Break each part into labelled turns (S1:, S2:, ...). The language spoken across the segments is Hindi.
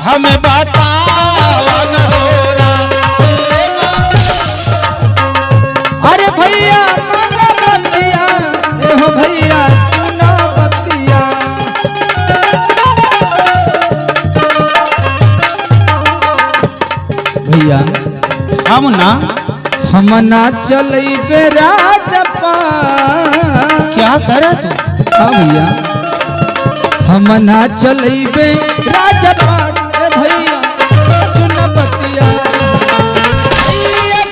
S1: हमें बतावा न होरा।
S2: अरे भैया माना बतिया, एहो भैया सुना बतिया। भैया हम ना चलैबे राजपा।
S1: क्या करे तू?
S2: हाँ भैया हम ना चलैबे राजपाट। भैया सुन बतिया,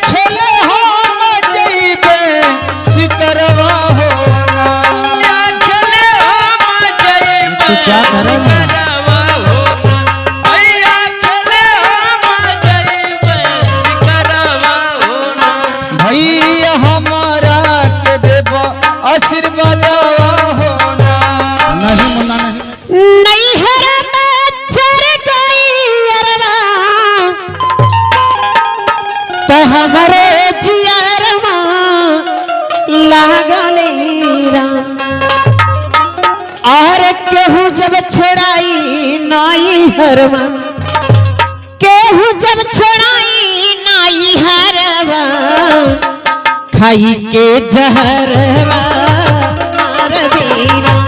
S1: खेले हम जइबे सिकरवा होना। खेले हम जइबे
S2: तू क्या करे ना?
S1: भैया हमारा के देव आशीर्वाद होना।
S2: नहीं मुन्ना नहीं।
S3: नहीं हरा चर गई अरवा तो हमारे जियरमा लागले राम। और केहू जब छोड़ाई नाई हरमा, केहू जब छोड़ाई नाई हरवा, खाई के जहरवा मार दीरा।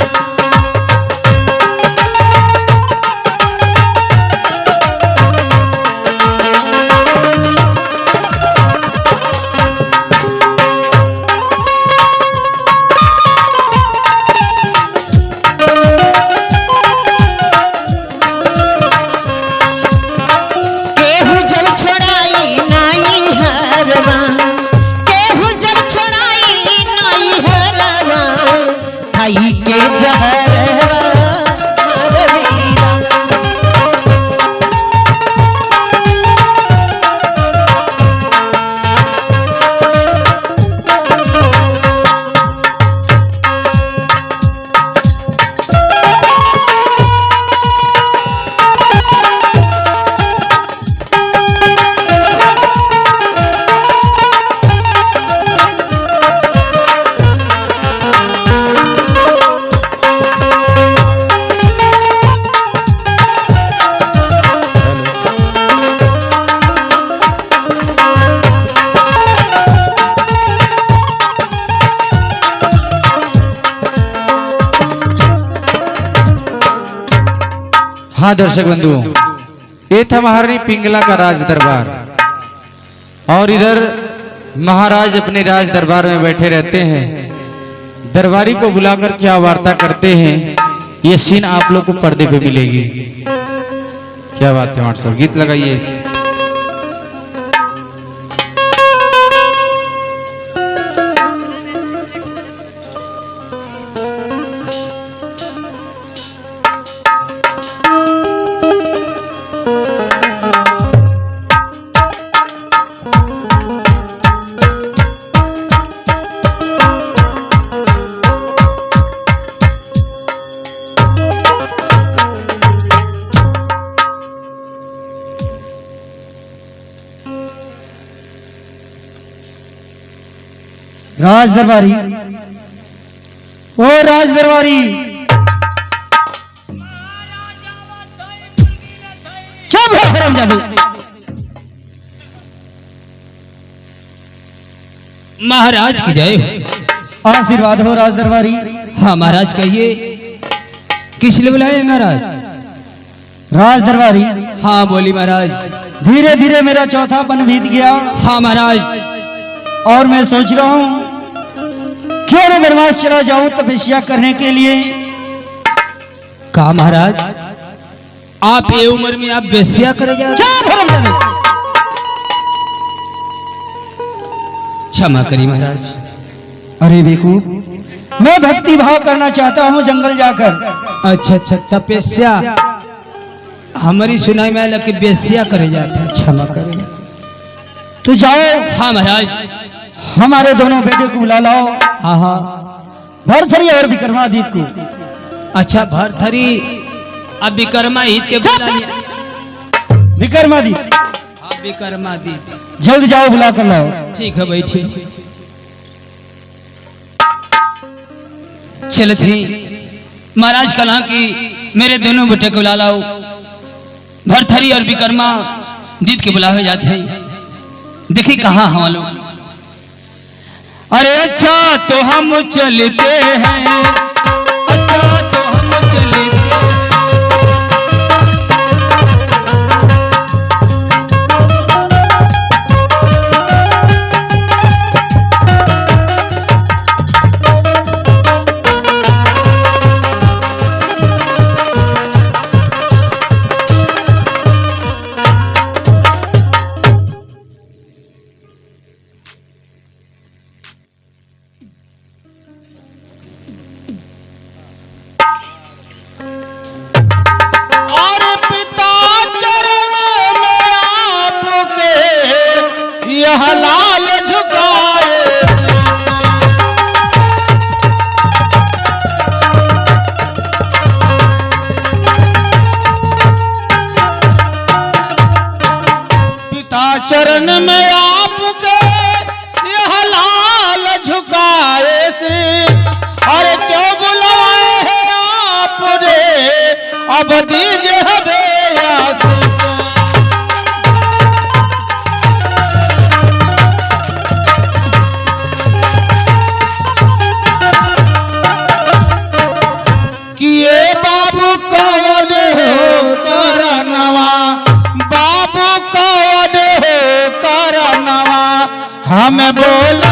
S2: हाँ दर्शक बंधु, ये था महारानी पिंगला का राज दरबार। और इधर महाराज अपने राज दरबार में बैठे रहते हैं, दरबारी को बुलाकर क्या वार्ता करते हैं, ये सीन आप लोग को पर्दे पे मिलेगी। क्या बात है मास्टर साहब, गीत लगाइए।
S4: राज दरबारी, ओ राज दरबारी, चुप रहो हरामजादे।
S5: महाराज की जय हो।
S4: आशीर्वाद हो राज दरबारी।
S5: हाँ महाराज कहिए, किस लिए बुलाए महाराज?
S4: राज दरबारी,
S5: हाँ बोली महाराज।
S4: धीरे धीरे मेरा चौथापन बीत गया।
S5: हाँ महाराज।
S4: और मैं सोच रहा हूँ क्यों न वनवास चला जाऊं तपस्या करने के लिए।
S5: कहा महाराज, आप ये उम्र में आप बेस्या करे जा? क्षमा करिए महाराज।
S4: अरे बेवकूफ, मैं भक्ति भाव करना चाहता हूँ जंगल जाकर।
S5: अच्छा अच्छा, तपस्या हमारी सुनाई में लग के बेस्या करे जाता है। क्षमा करें।
S4: तो जाओ।
S5: हाँ महाराज।
S4: हमारे दोनों बेटे को बुला लाओ।
S5: हाँ हाँ,
S4: भरथरी और विक्रमादित्य को।
S5: अच्छा भरथरी अब विक्रमादित्य के बुला लिया।
S4: विक्रमादित्य,
S5: हाँ विक्रमादित्य,
S4: जल्द जाओ बुला कर लाओ।
S5: ठीक है बैठिए। चलते महाराज कहा कि मेरे दोनों बेटे को बुला लाओ। भरथरी और विकर्मा दीद के बुलावे जाते हैं। देखी कहाँ हम लोग। अरे अच्छा तो हम चलते हैं, अच्छा तो हम चलते हैं।
S1: लाल झुकाए पिता चरण में आपके यह लाल झुकाए से। अरे क्यों बुलवाए हैं आपने, अब दीजिए हमें आशीष। बाबू कौन हो करनवा, बाबू कौन हो करनवा, हम बोला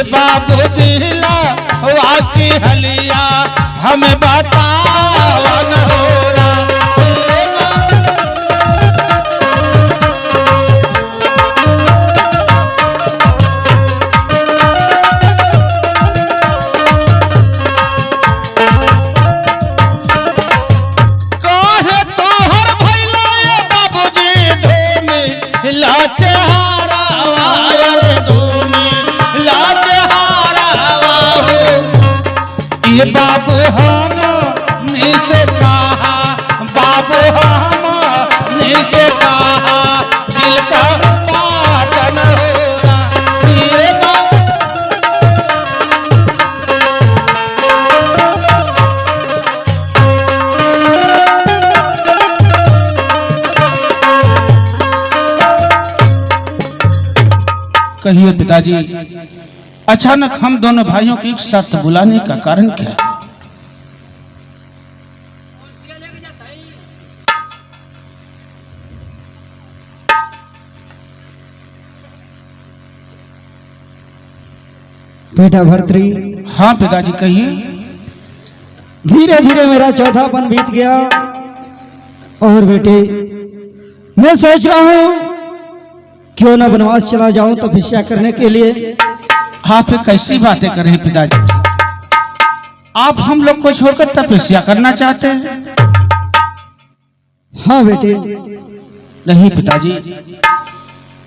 S1: बाबू दिला वाकी हलिया हमें बतावन हो रहा। कहे तोहर भैला बाबूजी धूमी लाचे हारावा, रे धूमी लाचे ये बाबू हम से कहा, बाबू हम से कहा, दिल का बात न हो रहा। ये कहिए पिताजी, अचानक हम दोनों भाइयों को एक साथ बुलाने का कारण क्या है?
S4: बेटा भर्तृ।
S1: हाँ पिताजी कहिए।
S4: धीरे धीरे मेरा चौथापन बीत गया और बेटे मैं सोच रहा हूँ क्यों न वनवास चला जाऊं तपस्या करने के लिए।
S1: आप कैसी बातें कर रहे हैं पिताजी? आप हम लोग को छोड़कर तपस्या करना चाहते हैं?
S4: हाँ बेटे।
S1: नहीं पिताजी,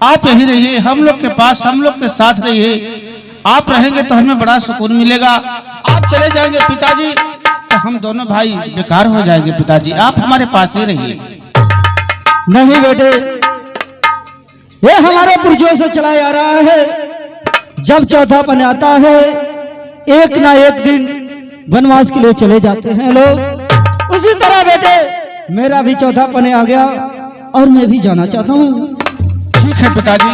S1: आप यहीं रहिए, हम लोग के पास, हम लोग के साथ रहिए। आप रहेंगे तो हमें बड़ा सुकून मिलेगा। आप चले जाएंगे पिताजी तो हम दोनों भाई बेकार हो जाएंगे। पिताजी आप हमारे पास ही रहिए।
S4: नहीं बेटे, ये हमारे पुरजों से चला आ रहा है। जब चौथापन आता है एक ना एक दिन वनवास के लिए चले जाते हैं लोग। उसी तरह बेटे मेरा भी चौथापन आ गया और मैं भी जाना चाहता हूँ।
S1: ठीक है पिताजी,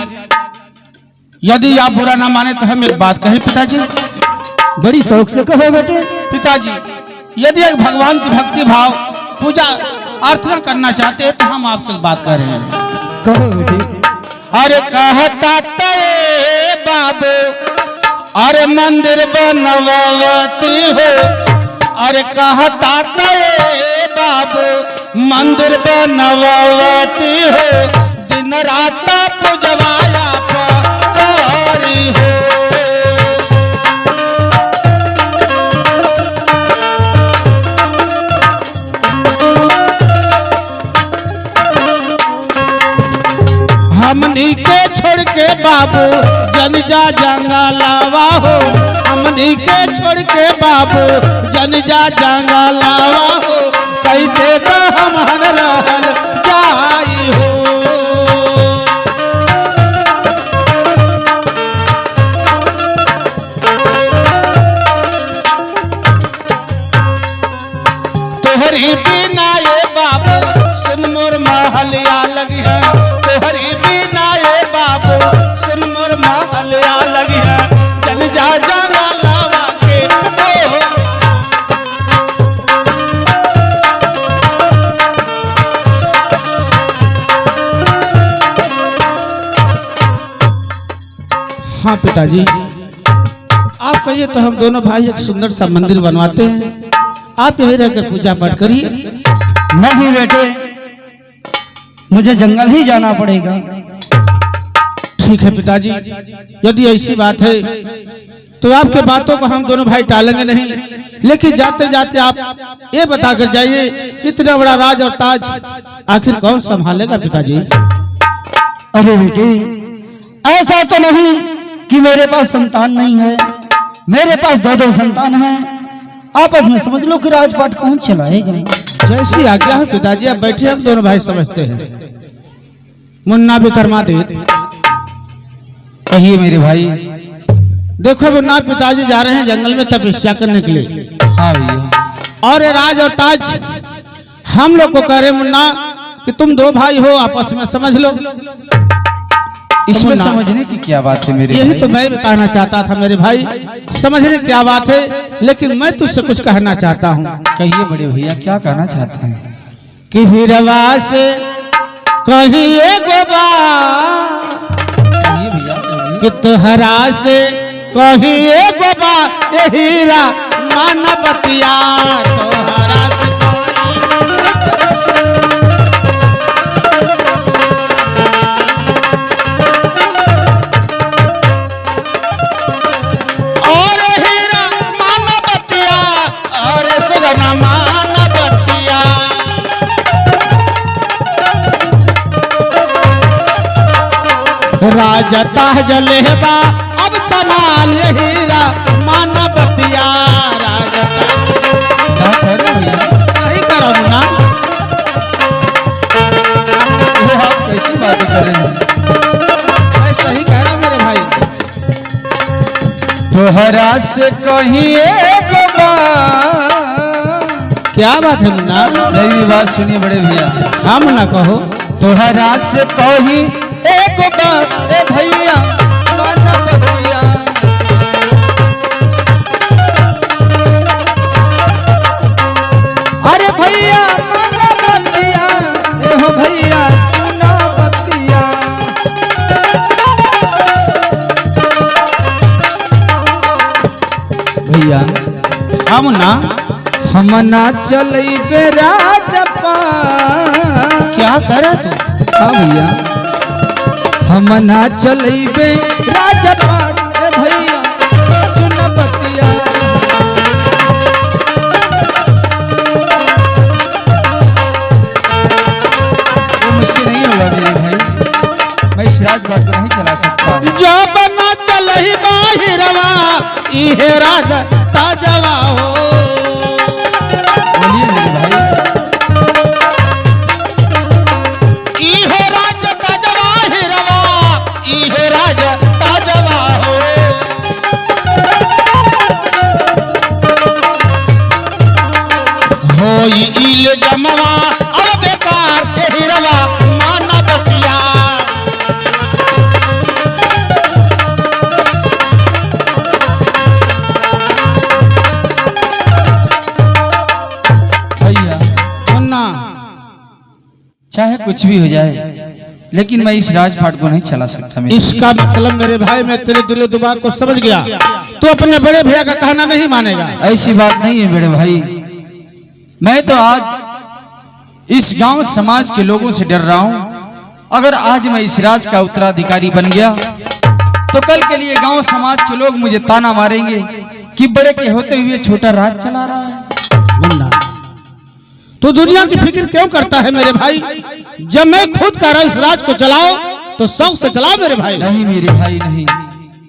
S1: यदि आप बुरा ना माने तो हम एक बात कहें पिताजी।
S4: बड़ी शौक से कहो बेटे।
S1: पिताजी यदि एक भगवान की भक्ति भाव पूजा अर्चना करना चाहते हैं तो हम आपसे बात कर रहे हैं।
S4: कहो बेटे।
S1: अरे कहता ते बाबू, अरे मंदिर बनवाती हो, अरे कहता तो ये बाबू मंदिर बनवाती हो दिन रात पुजवाया पकारी हो। हमनी के छोड़ के बाबू जन जा जंगलावा हो, हमनी के छोड़ के बाबू जन जा जंगलावा हो, कैसे का हम रहल जाई हो। तोहरी बिना ये बाबू सुन मोर महलिया लगी है, तोहरी बिना ये बाबू सुन मोर महलिया लगी है, जन जा जंगलावा के ओ। हाँ पिताजी, आप कहिए तो हम दोनों भाई एक सुंदर सा मंदिर बनवाते हैं, आप यहीं रहकर पूजा पाठ करिए।
S4: नहीं बेटे, मुझे जंगल ही जाना पड़ेगा।
S1: ठीक है पिताजी, यदि ऐसी बात है तो आपके बातों को हम दोनों भाई टालेंगे नहीं, लेकिन जाते जाते आप ये बताकर जाइए इतना बड़ा राज और ताज आखिर कौन संभालेगा पिताजी।
S4: अरे बेटे, ऐसा तो नहीं कि मेरे पास संतान नहीं है, मेरे पास दो संतान हैं। आपस में समझ लो कि राजपाट कौन चलाएगा।
S1: जैसी आज्ञा है पिताजी, आप बैठे, हम दोनों भाई समझते हैं। मुन्ना विक्रमादित्य,
S2: कहिए मेरे भाई।
S1: देखो मुन्ना, पिताजी जा रहे हैं जंगल में तपस्या करने के लिए,
S2: हाँ भैया।
S1: और ये राज और ताज हम लोग को कह रहे मुन्ना कि तुम दो भाई हो, आपस में समझ लो।
S2: इसमें
S1: मुन्ना,
S2: समझने की क्या बात है मेरे
S1: यही
S2: भाई?
S1: तो मैं भी कहना चाहता था मेरे भाई, समझने की क्या बात है, लेकिन मैं तुझसे कुछ कहना चाहता हूँ।
S2: कहिए बड़े भैया, क्या कहना चाहते हैं?
S1: कि हिरवा से कहिए गोबा,
S2: कहिए भैया, कहिए।
S1: कि तुहरा से कहिए गोबा, ये हीरा मानवतिया तुहरा से और हीरा मानवतिया और सुगना मानवतिया। राजा ताज लेबा अब संभाल हीरा मानवतिया। राजा
S2: क्या कह रहे हो भैया?
S1: सही करो ना,
S2: ये आप कैसी बातें कर रहे हैं?
S1: मैं सही कह रहा हूं मेरे भाई।
S2: तोहरा से कहिए गोबा।
S1: क्या बात है मुन्ना?
S2: मेरी बात सुनिए बड़े भैया।
S1: हाँ मुन्ना कहो।
S2: तोहरा से कही एक बात ए भैया मानवतिया। अरे भैया मानवतिया, ए हो भैया सुना बतिया। भैया
S1: हाँ मुन्ना,
S2: हम ना चलैबे राजपा।
S1: क्या करे तू?
S2: हाँ भैया, हम ना चलैबे राजपाट ए भैया सुन बतिया। वो मुझसे नहीं होगा मेरे भाई, मैं इस राजपाट को नहीं चला सकता।
S1: जो बना चलही बाहिरवा इहे राजा ताजवा हो।
S2: बोलिए मेरे भाई।
S1: इहे राजा ताजवा हिरवा, इहे राजा ताजवा हो। होई इल जमवा अब बेकार के हिरवा मानवतिया।
S2: भैया
S1: मुन्ना,
S2: चाहे कुछ भी हो जाए,
S5: लेकिन मैं इस राजपाट को नहीं चला सकता। मेरे
S1: इसका मतलब मेरे भाई मैं तेरे दिलो दिमाग को समझ गया, तू अपने बड़े भैया का कहना नहीं मानेगा।
S5: ऐसी बात नहीं है बड़े भाई, मैं तो आज इस गांव समाज के लोगों से डर रहा हूं। अगर आज मैं इस राज का उत्तराधिकारी बन गया तो कल के लिए गांव समाज के लोग मुझे ताना मारेंगे कि बड़े के होते हुए छोटा राज चला रहा है।
S1: मुन्ना, तू दुनिया की फिक्र क्यों करता है मेरे भाई? जब मैं खुद का इस राज को चलाओ तो शौक से चलाओ मेरे भाई।
S5: नहीं मेरे भाई नहीं,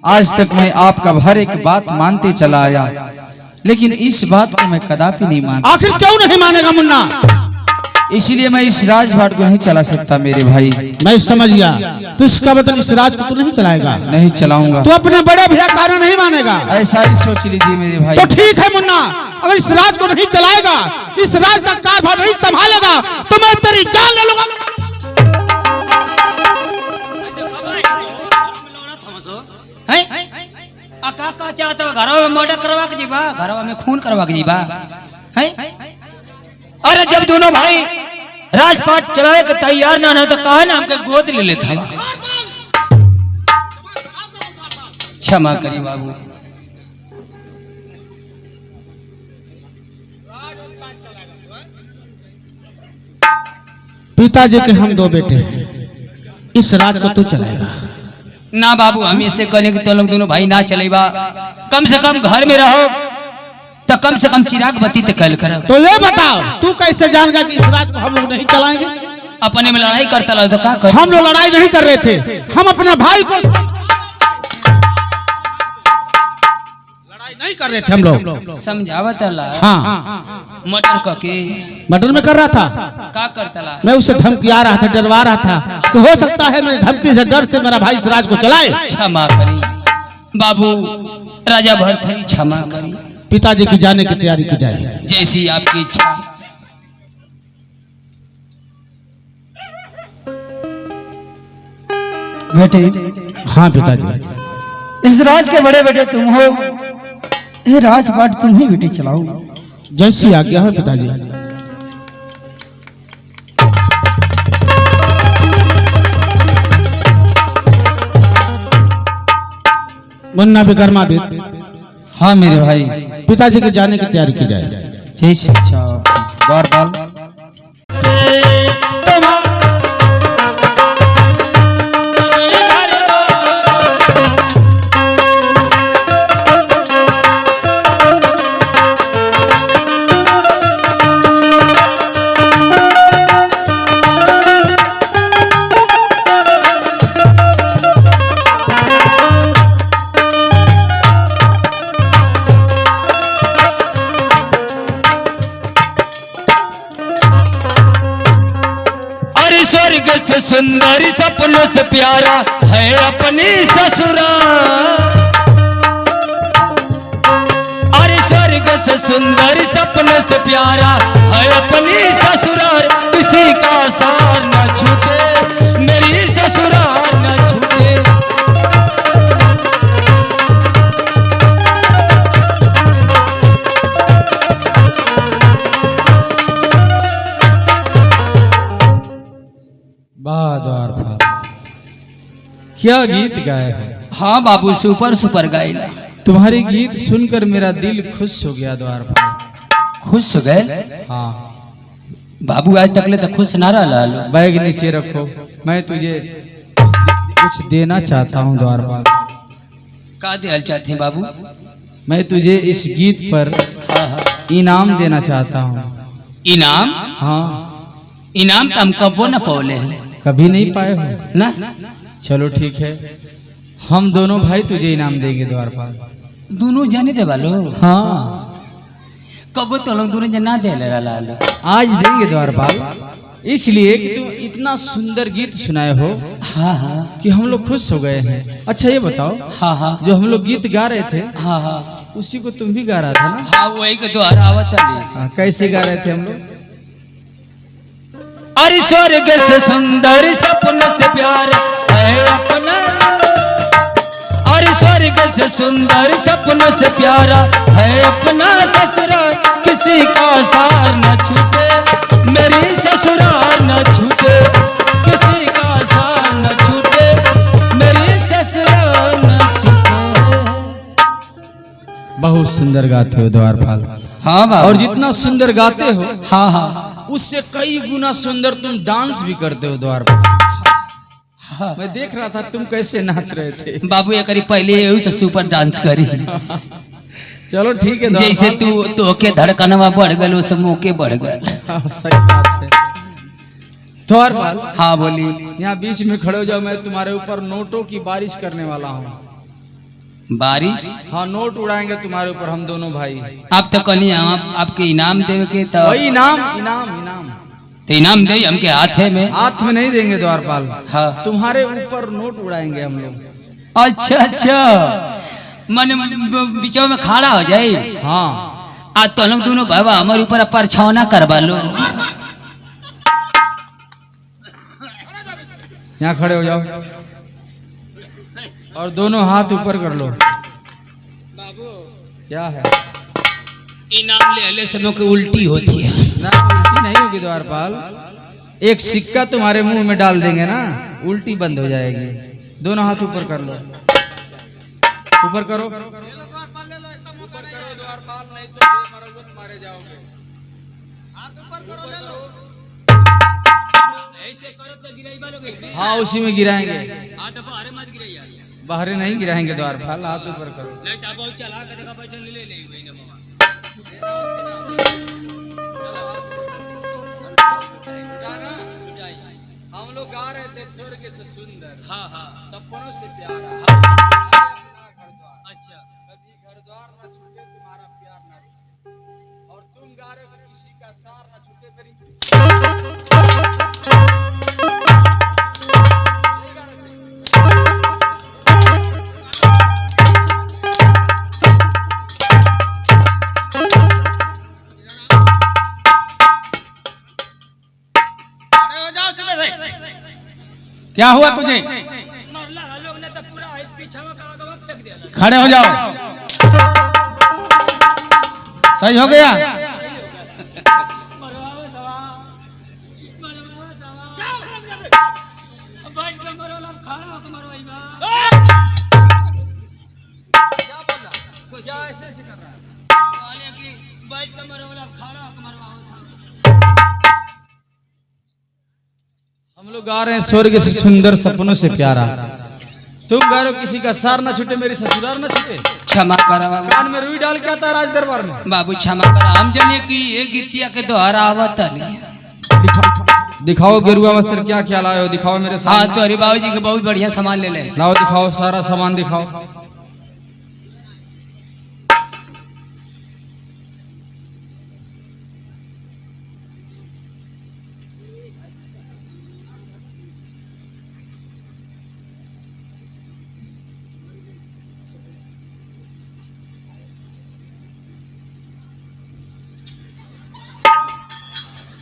S5: आज तक मैं आपका हर एक बात मानते चला आया, लेकिन इस बात को मैं कदापि नहीं मानता।
S1: आखिर क्यों नहीं मानेगा मुन्ना?
S5: इसीलिए मैं इस राजपाट को नहीं चला सकता मेरे भाई।
S1: मैं समझ गया, तो इसका मतलब इस राज को तू नहीं चलाएगा?
S5: नहीं चलाऊंगा।
S1: तू अपने बड़े भैया का कहना नहीं मानेगा?
S5: ऐसा ही सोच लीजिए मेरे भाई।
S1: तो ठीक है मुन्ना, अगर इस राज को नहीं चलाएगा, इस राज का कारभार नहीं संभालेगा तो मैं तेरी जान ले लूंगा।
S6: का चाहता घरवा में मर्डर करवा के जीवा, घरवा में खून करवा के जीवा है? अरे जब दोनों भाई राजपाट चलाए के तैयार ना तो कहा ना हमके गोद ले लेता। क्षमा करी बाबू।
S1: पिताजी के हम दो बेटे हैं, इस राज को तू चलाएगा?
S6: ना बाबू, हम इसे कहने कि तुम लोग दोनों भाई ना चलेगा, कम से कम घर में रहो तो कम से कम चिराग बत्ती तो कल करो।
S1: तो ये बताओ, तू कैसे जान गया कि इस राज को हम लोग नहीं चलाएंगे?
S6: अपने में लड़ाई करता रहो तो क्या कर?
S1: हम लोग लड़ाई नहीं कर रहे थे, हम अपने भाई को लड़ाई नहीं कर रहे थे हम लोग।
S6: समझावत
S1: हाँ,
S6: मटर के
S1: मटन में कर रहा था।
S6: का करता ला?
S1: मैं उसे धमकिया रहा था, डरवा रहा था कि हो सकता है मेरी धमकी से, डर से मेरा भाई इस राज को चलाए।
S6: क्षमा करी बाबू, राजा भरथरी क्षमा करी।
S1: पिताजी की जाने की तैयारी की जाए।
S6: जैसी आपकी इच्छा।
S4: बेटे,
S1: हाँ पिताजी।
S4: इस राज के बड़े बेटे तुम हो, ये राजपाट तुम ही बेटे चलाओ।
S1: जैसी आज्ञा हो पिताजी। मुन्ना विक्रमादित्य,
S5: हाँ मेरे भाई।
S1: पिताजी के जाने की तैयारी की जाए।
S5: जैसी इच्छा द्वारपाल।
S6: स्वर्ग से सुंदर सपनों से प्यारा है अपनी ससुराल। अरे स्वर्ग से सुंदर सपनों से प्यारा है अपनी ससुराल। किसी का सार न छूटे, मेरी ससुराल न छूटे।
S2: द्वारपाल, क्या गीत गाए हो?
S6: हाँ बाबू, सुपर सुपर गाइला।
S2: तुम्हारे गीत सुनकर मेरा दिल खुश हो गया द्वारपाल।
S6: खुश हो गए?
S2: हाँ
S6: बाबू, आज तक ले तो खुश ना रहा।
S2: बैग नीचे रखो, मैं तुझे कुछ देना चाहता हूँ द्वारपाल।
S6: का देना चाहते हैं बाबू?
S2: मैं तुझे इस गीत पर इनाम देना चाहता हूँ।
S6: इनाम?
S2: हाँ,
S6: इनाम तो हम कबो न पौले हैं
S2: कभी नहीं पाए हो
S6: ना।
S2: चलो ठीक है, हम दोनों भाई तुझे इनाम देंगे द्वारपाल।
S6: दोनों जाने दे वालो?
S2: हाँ,
S6: कबो तो लोग दोनों जना दे ले रहा।
S2: आज देंगे द्वारपाल, इसलिए कि तुम इतना सुंदर गीत सुनाए हो।
S6: हाँ हाँ
S2: कि हम लोग खुश हो गए हैं। अच्छा ये बताओ,
S6: हाँ हाँ
S2: जो हम लोग गीत गा रहे थे,
S6: हाँ हाँ
S2: उसी को तुम भी गा रहा था ना?
S6: हाँ, वही के द्वारा आवत है।
S2: कैसे गा रहे थे हम लोग?
S6: अरे स्वर्ग से सुंदर सपन से प्यार है अपना। अरे स्वर्ग से सुंदर सपन से प्यारा है अपना ससुराल। किसी का सार न छूटे, मेरी ससुराल न छूटे। किसी का सार
S2: सुंदर गाते हो द्वारपाल।
S5: हाँ बाबू।
S2: और जितना सुंदर गाते हो
S5: हाँ हाँ
S2: उससे कई गुना सुंदर तुम डांस भी करते हो द्वारपाल। मैं देख रहा था तुम कैसे नाच रहे थे।
S5: बाबू एक करी पहले यही से सुपर डांस करी।
S2: चलो ठीक है
S5: जैसे
S2: द्वारपाल।
S5: तू तो के धड़कनवा बढ़ गल उस मुँह बढ़ गल।
S2: हाँ, सही बात है द्वारपाल।
S5: हाँ बोली।
S2: यहाँ बीच में खड़े हो जाओ, मैं तुम्हारे ऊपर नोटों की बारिश करने वाला हूँ।
S5: बारिश?
S2: हाँ, नोट उड़ाएंगे तुम्हारे ऊपर हम दोनों भाई।
S5: आप तो कल आपके इनाम देवे के तो
S2: वही इनाम इनाम इनाम
S5: तो इनाम दे हमके हाथे में।
S2: हाथ में नहीं देंगे द्वारपाल,
S5: हाँ
S2: तुम्हारे ऊपर नोट उड़ाएंगे हम लोग।
S5: अच्छा अच्छा, मन बिचवा में खड़ा हो जाए।
S2: हाँ,
S5: आज तो लोग दोनों बाबा हमारे ऊपर परछावना करवा लो।
S2: यहाँ खड़े हो जाओ और दोनों हाथ ऊपर कर लो।
S5: बाबू
S2: क्या है?
S5: इनाम ले सब की उल्टी होती है
S2: ना, उल्टी नहीं होगी द्वारपाल। एक सिक्का तुम्हारे मुंह में डाल देंगे ना, उल्टी बंद हो जाएगी। दोनों हाथ ऊपर कर लो, ऊपर करो। हाँ, उसी में गिराएंगे। बाहर नहीं गिराएंगे द्वारपाल, हाथ ऊपर करो। हम लोग गा रहे थे स्वर्ग से सुंदर, हाँ हाँ, सपनों से प्यारा।
S5: अच्छा,
S2: कभी घर द्वार न छूटे तुम्हारा प्यार न रुके, और तुम गा रहे हो किसी का सार न छूटे।
S1: क्या हुआ तुझे? खड़े हो जाओ। सही हो गया?
S2: हम लोग गा रहे हैं स्वर्ग से सुंदर सपनों से प्यारा, तुम गा रहे हो किसी का सार न छूटे मेरी ससुराल न छूटे।
S5: क्षमा करा बाबू।
S2: कान में रुई डाल के आता है राज दरबार में।
S5: बाबू क्षमा करा, हम जाने की ये गीतिया के द्वारा आवत
S2: दिखाओ गेरुआ वस्त्र क्या क्या लाए हो, दिखाओ मेरे साथ।
S5: हाँ, तो हरी बाबू जी के बहुत बढ़िया सामान ले ले।
S2: लाओ दिखाओ, सारा सामान दिखाओ।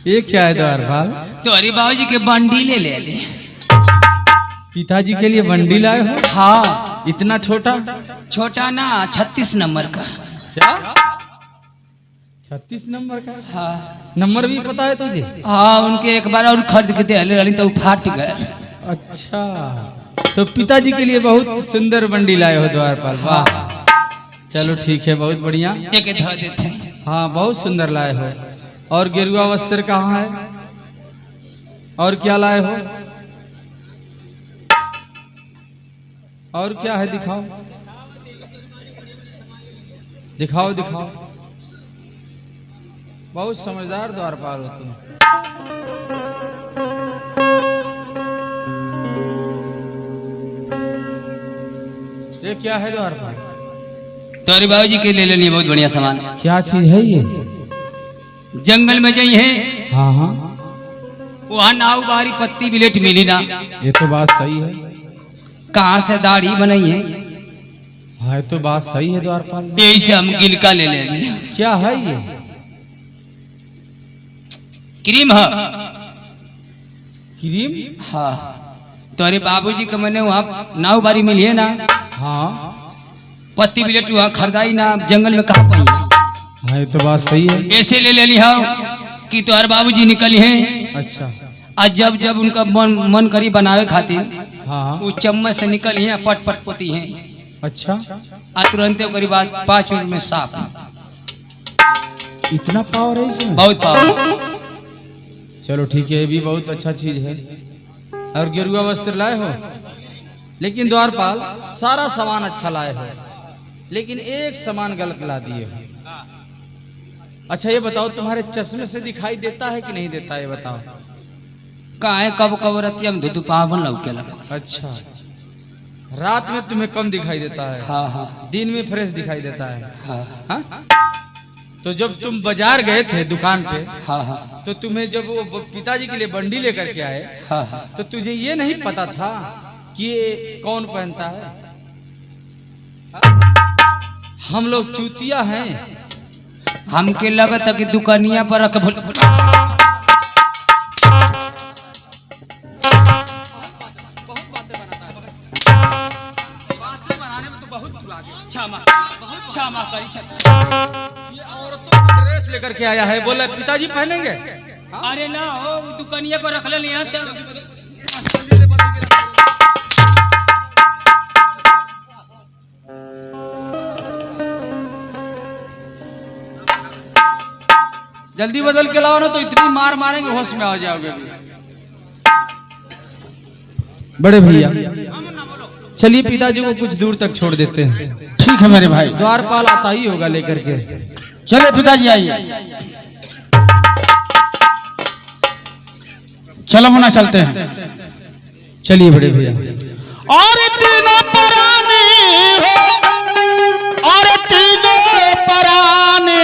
S2: ये क्या है द्वारपाल?
S5: तो हरी बाबू जी के बंडी ले ले ले।
S2: पिताजी के लिए बंडी लाए हो?
S5: हाँ,
S2: इतना छोटा?
S5: छोटा ना, 36 नंबर का।
S2: क्या 36 नंबर का?
S5: हाँ
S2: नंबर भी पता है तुझे?
S5: हाँ, उनके एक बार और खरीद के दे रही तो फाट गए।
S2: अच्छा, तो पिताजी के लिए बहुत सुंदर बंडी लाए हो द्वारपाल। वाह, चलो ठीक है, बहुत बढ़िया।
S5: एक धो देते।
S2: हाँ, बहुत सुंदर लाए हो। और गेरुआ वस्त्र कहाँ है? और क्या लाए हो? और क्या है? दिखाओ दिखाओ दिखाओ। बहुत समझदार द्वारपाल हो तुम। ये क्या है द्वारपाल?
S5: तो हरी बाबू जी के ले लेनी बहुत बढ़िया सामान।
S2: क्या चीज है ये?
S5: जंगल में जाइए है,
S2: हाँ हाँ,
S5: वहाँ नाव बारी पत्ती बिलेट मिली ना।
S2: ये तो बात सही है।
S5: कहाँ से दाढ़ी बनाई है?
S2: हाँ, ये तो बात सही है द्वारपाल।
S5: यही से हम गिलका ले लेंगे।
S2: क्या है ये?
S5: क्रीम है।
S2: क्रीम?
S5: हाँ, तो अरे बाबूजी के मैंने वहाँ नाव बारी मिली है ना,
S2: हाँ
S5: पत्ती बिलेट वहाँ खरीदाई ना, जंगल में कहाँ पाई है?
S2: हाँ, ये तो बात सही है।
S5: ऐसे ले ले लिया कि तो हर बाबूजी निकली हैं।
S2: अच्छा,
S5: आज जब जब उनका मन करी बनावे खातिर
S2: हाँ
S5: वो चम्मच से निकली हैं, पट पट पोती हैं।
S2: अच्छा,
S5: आ तुरंत ओकरी बाद 5 मिनट में साफ।
S2: इतना पावर है इसमें?
S5: बहुत पावर।
S2: चलो ठीक है, ये भी बहुत अच्छा चीज है। और गेरुआ वस्त्र लाए हो, लेकिन द्वारपाल सारा सामान अच्छा लाए हो, लेकिन एक सामान गलत ला दिए हो। अच्छा ये बताओ, तुम्हारे चश्मे से दिखाई देता है कि नहीं देता, ये बताओ।
S5: कहाँ है, कब कब रतिया में धुधु पावन लौकेला।
S2: अच्छा, रात में तुम्हें कम दिखाई देता है,
S5: हाँ हाँ
S2: दिन में फ्रेश दिखाई देता है।
S5: हाँ
S2: हाँ? तो जब तुम बाजार गए थे दुकान पे,
S5: हाँ हाँ
S2: तो तुम्हें जब वो पिताजी के लिए बंडी लेकर के आए,
S5: हाँ हाँ।
S2: तो तुझे ये नहीं पता था कि ये कौन पहनता है? हम लोग चूतिया हैं।
S5: हमके लगता कि दुकानिया पर रख भूल। क्षमा करी
S2: ये औरतों का ड्रेस लेकर के आया है, बोला पिताजी पहनेंगे।
S5: अरे ना हो, दुकानिया पर रख ले यहाँ तक।
S2: जल्दी बदल के लाओ ना, तो इतनी मार मारेंगे होश में आ जाओगे। बड़े भैया चलिए पिताजी को कुछ दूर तक छोड़ देते हैं।
S1: ठीक है मेरे भाई,
S2: द्वारपाल आता ही होगा लेकर के।
S1: चलो पिताजी आइए। चलो मुन्ना चलते हैं।
S2: चलिए बड़े भैया।
S1: और तीनों पराने हो, और तीनों पराने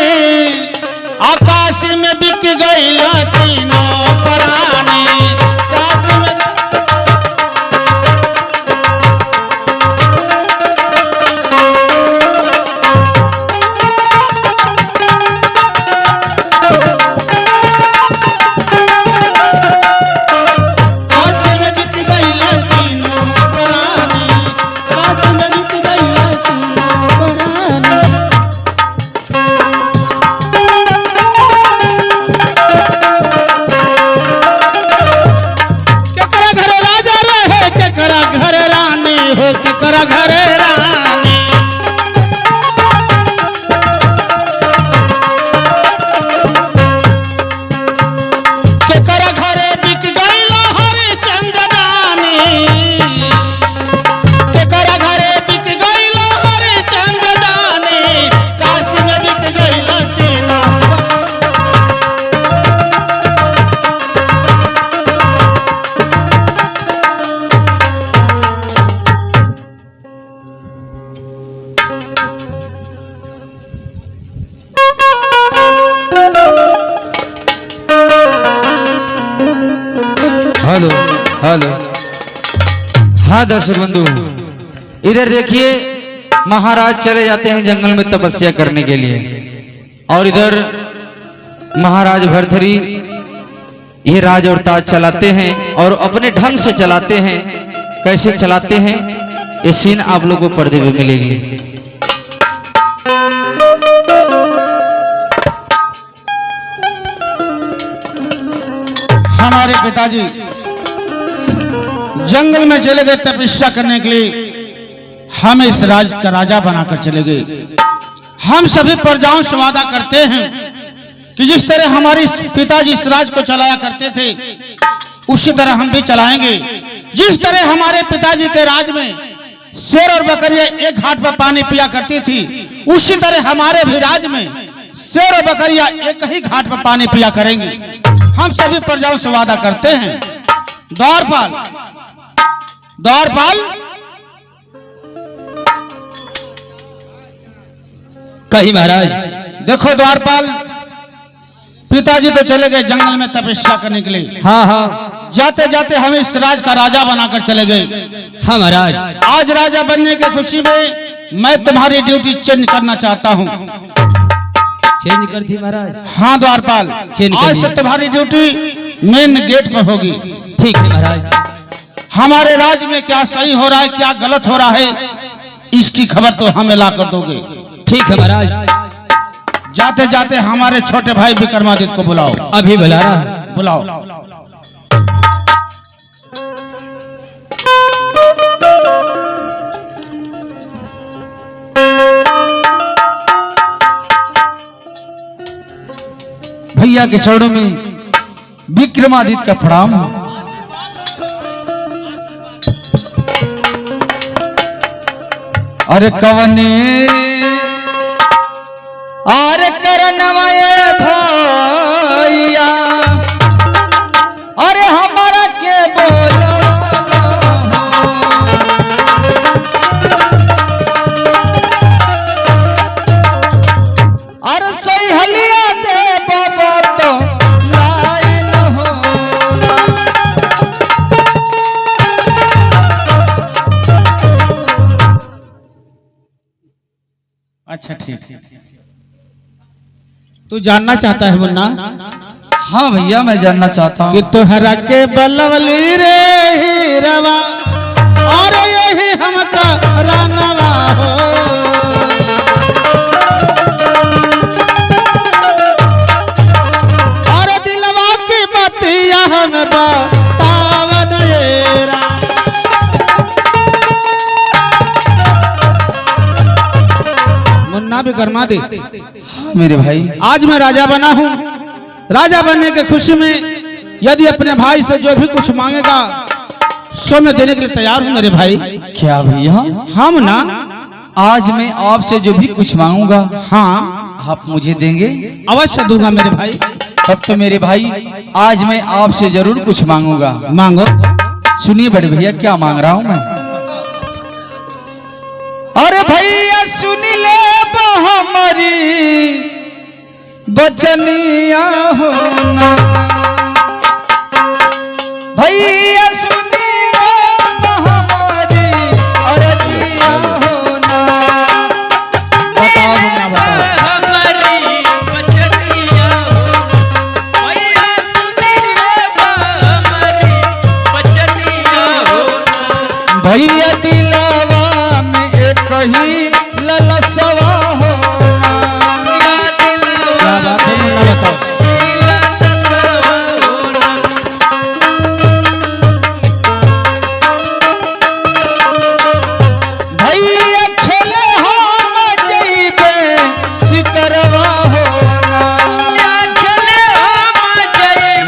S1: आकाश में बिक गई तीनों पराने। आकाश में
S2: हेलो हेलो। हाँ दर्शक बंधु, इधर देखिए, महाराज चले जाते हैं जंगल में तपस्या करने के लिए, और इधर महाराज भरथरी ये राज और ताज चलाते हैं, और अपने ढंग से चलाते हैं। कैसे चलाते हैं ये सीन आप लोगों को पर्दे में मिलेगी।
S1: हमारे पिताजी जंगल में चले गए तपस्या करने के लिए, हम इस राज का राजा बनाकर चले गए। हम सभी प्रजाओं से वादा करते हैं कि जिस तरह हमारे पिताजी इस राज को चलाया करते थे, उसी तरह हम भी चलाएंगे। जिस तरह हमारे पिताजी के राज में शेर और बकरियां एक घाट पर पानी पिया करती थी, उसी तरह हमारे भी राज में शेर और बकरियां एक ही घाट पर पानी पिया करेंगे। हम सभी प्रजाओं से वादा करते हैं। द्वारपाल, द्वारपाल,
S5: कही महाराज।
S1: देखो द्वारपाल, पिताजी तो चले गए जंगल में तपस्या करने के लिए।
S5: हाँ हाँ
S1: जाते जाते हम इस राज का राजा बनाकर चले गए।
S5: हाँ महाराज।
S1: आज राजा बनने की खुशी में मैं तुम्हारी ड्यूटी चेंज करना चाहता हूँ।
S5: चेंज कर दी महाराज।
S1: हाँ द्वारपाल,
S5: चेंज
S1: आज
S5: करिए।
S1: से तुम्हारी ड्यूटी मेन गेट पर होगी।
S5: ठीक है महाराज।
S1: हमारे राज्य में क्या सही हो रहा है, क्या गलत हो रहा है, इसकी खबर तो हमें ला कर दोगे।
S5: ठीक है महाराज।
S1: जाते जाते हमारे छोटे भाई विक्रमादित्य को बुलाओ।
S5: अभी बुला रहा है।
S1: बुलाओ।
S6: भैया के चरणों में विक्रमादित्य का प्रणाम हो। अरे कवने अरे करनवाए भैया अरे हमारा के बोलो अरे सही हलिया दे बाबा तो लाइन हो।
S1: अच्छा ठीक है, तू जानना चाहता है मुन्ना
S6: हाँ भैया मैं जानना चाहता
S1: कि
S6: हूँ
S1: तोहरा के बलवली रे हीरवा और यही हमका रानवा हो। और दिलवा की बतिया हम बतावन ये रा। मुन्ना भी गरमा दे।
S6: मेरे भाई।
S1: आज मैं राजा बना हूँ, राजा बनने के खुशी में यदि अपने भाई से जो भी कुछ मांगेगा सो मैं देने के लिए तैयार हूँ मेरे भाई।
S6: क्या भैया?
S1: हम ना
S6: आज मैं आपसे जो भी कुछ मांगूंगा
S1: हाँ
S6: आप मुझे देंगे?
S1: अवश्य दूंगा मेरे भाई।
S6: तब तो मेरे भाई आज मैं आपसे जरूर कुछ मांगूंगा।
S1: मांगो।
S6: सुनिए बड़े भैया क्या मांग रहा हूँ मैं। अरे भैया सुन ले हमारी बचनिया होना, भैया सुन ले हमारी अरजिया होना।
S1: बताओ मुन्ना बताओ।
S6: भैया दिलावा में एक ही ललसवा होना।
S1: क्या बात है मुन्ना बताओ।
S6: भैया खेले हम जइबे सिकरवा होना।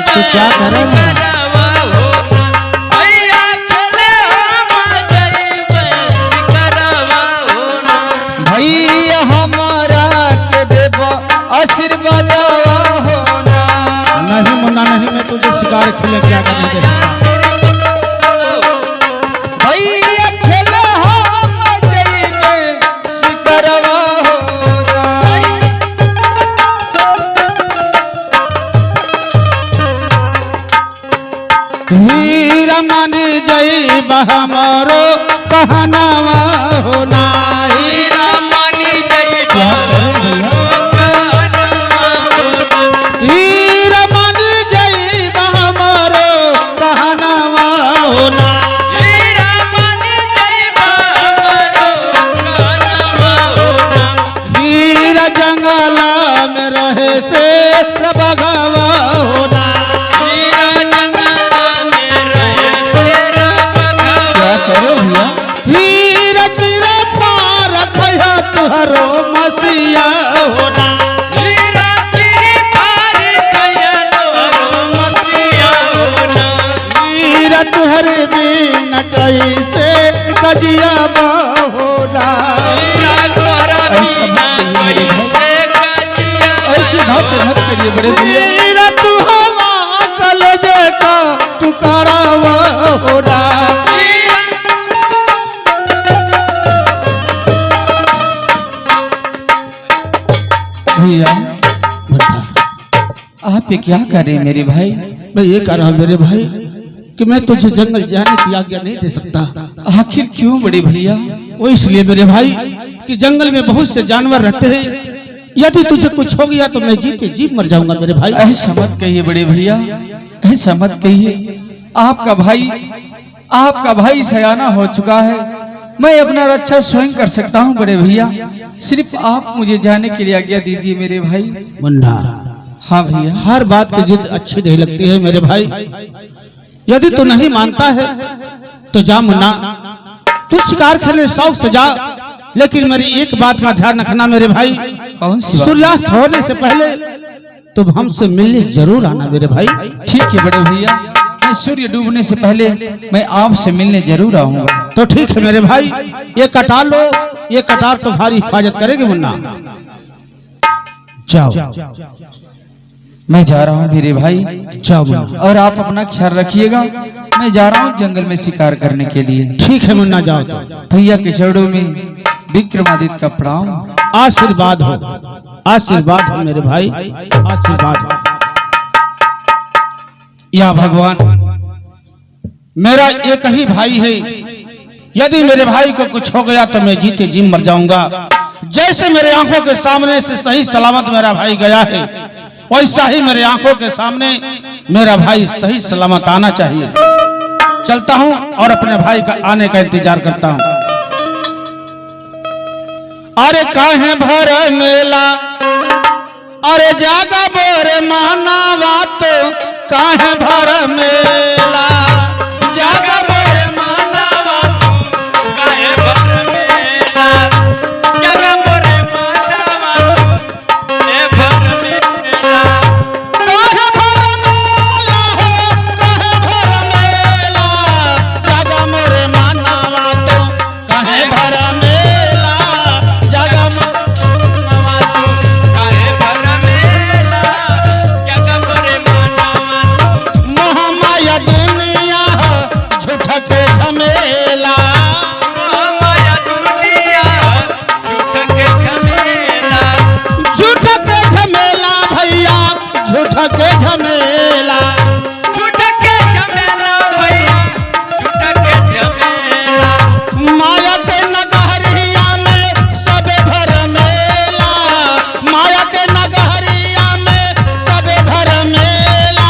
S1: तू क्या कर रहा है?
S6: भैया हमारा के देवा आशीर्वाद होना।
S1: नहीं मुन्ना नहीं, मैं तुझे शिकार खेले क्या करने दे सकता।
S6: भैया खेले हम जइबे सिकरवा होना।
S1: हीरा मन जई बहमरो कहनावा होना। हीरा क्या करे भैया? हीरा मन जई बहमरो कहनावा होना। हीरा जंगला में रहे से बगवा होना।
S6: क्या करे भैया?
S1: हीरा चिरा पार खया तुहरो मसिया होना। हीरा तुहर बिन कैसे कजिया होना।
S6: ऐसा मत करिए मेरे भाई, ऐसे मत करिए बड़े भैया।
S1: हीरा तू हवा कलेजे का टुकड़ावा होना।
S6: भैया आप ये क्या कर रहे हैं मेरे भाई?
S1: मैं ये कह रहा हूँ मेरे भाई कि मैं तुझे जंगल जाने की आज्ञा नहीं दे सकता।
S6: आखिर क्यों बड़े भैया?
S1: वो इसलिए मेरे भाई कि जंगल में बहुत से जानवर रहते हैं, यदि तुझे कुछ हो गया तो मैं जीते जी मर जाऊंगा मेरे भाई।
S6: ऐसा मत कहिए बड़े भैया, ऐसा मत कहिए। आपका भाई सयाना हो चुका है, मैं अपना रक्षा स्वयं कर सकता हूँ बड़े भैया। सिर्फ आप मुझे जाने के लिए आज्ञा दीजिए मेरे भाई।
S1: मुन्ना
S6: हाँ भैया।
S1: हर बात की जिद अच्छी नहीं लगती है मेरे भाई। यदि तू नहीं मानता है तो जा मुन्ना, तू शिकार खेलने शौक से जा, लेकिन मेरी एक बात का ध्यान रखना मेरे भाई।
S6: कौन सी बात?
S1: सूर्यास्त होने से पहले तुम हमसे मिलने जरूर आना मेरे भाई।
S5: ठीक है बड़े भैया, मैं सूर्य डूबने से पहले मैं आपसे मिलने जरूर आऊंगा।
S1: तो ठीक है मेरे भाई, ये कटार लो, ये कटार तुम्हारी हिफाजत करेगी मुन्ना। जाओ
S5: मैं जा रहा हूँ मेरे भाई,
S1: जाओ मुन्ना।
S5: और आप अपना ख्याल रखिएगा। मैं जा रहा हूँ जंगल में शिकार करने के लिए।
S1: ठीक है मुन्ना, जाओ तो।
S5: भैया के चरणों में विक्रमादित्य का प्रणाम।
S1: आशीर्वाद हो, आशीर्वाद हो मेरे भाई, आशीर्वाद हो। या भगवान, मेरा एक ही भाई है, यदि मेरे भाई को कुछ हो गया तो मैं जीते जी मर जाऊंगा। जैसे मेरे आंखों के सामने से सही सलामत मेरा भाई गया है, वैसा ही मेरे आंखों के सामने मेरा भाई सही सलामत आना चाहिए। चलता हूं और अपने भाई का आने का इंतजार करता हूं। अरे काहे भर मेला, अरे जागा बोरे मानावा तो काहे भर मेला, जागा बोरे मानावा तो काहे भर मेला, जागा बोरे मानावा तो ए भर मेला, काहे भर मेला हो, काहे भर मेला, जागा मोरे मानावा तो काहे भर मेला, जागा मानावा तो काहे भर मेला, जागा मोरे मानावा तो मोहमाया दुनिया झूठ के झमेला, मोहमाया दुनिया झूठ के झमेला, झूठ के झमेला भैया, झूठ के झमेला, झूठ के झमेला भैया, झूठ के झमेला, माया के नगहरिया में सबे भर मेला, माया के नगहरिया में सबे भर मेला,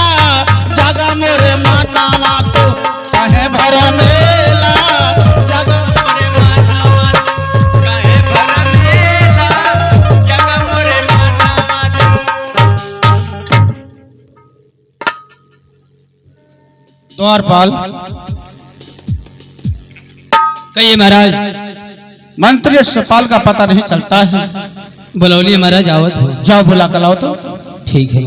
S1: जागा मोरे मानावा तो काहे भर मेला, जागा मोरे मानावा तो काहे भर मेला, जागा मोरे मानावा तो। द्वारपाल,
S6: कहिए महाराज।
S1: मंत्री यशपाल का पता नहीं चलता है,
S6: बुलौलिए महाराज, आवत हो।
S1: जाओ बुला कर लाओ तो।
S6: ठीक है।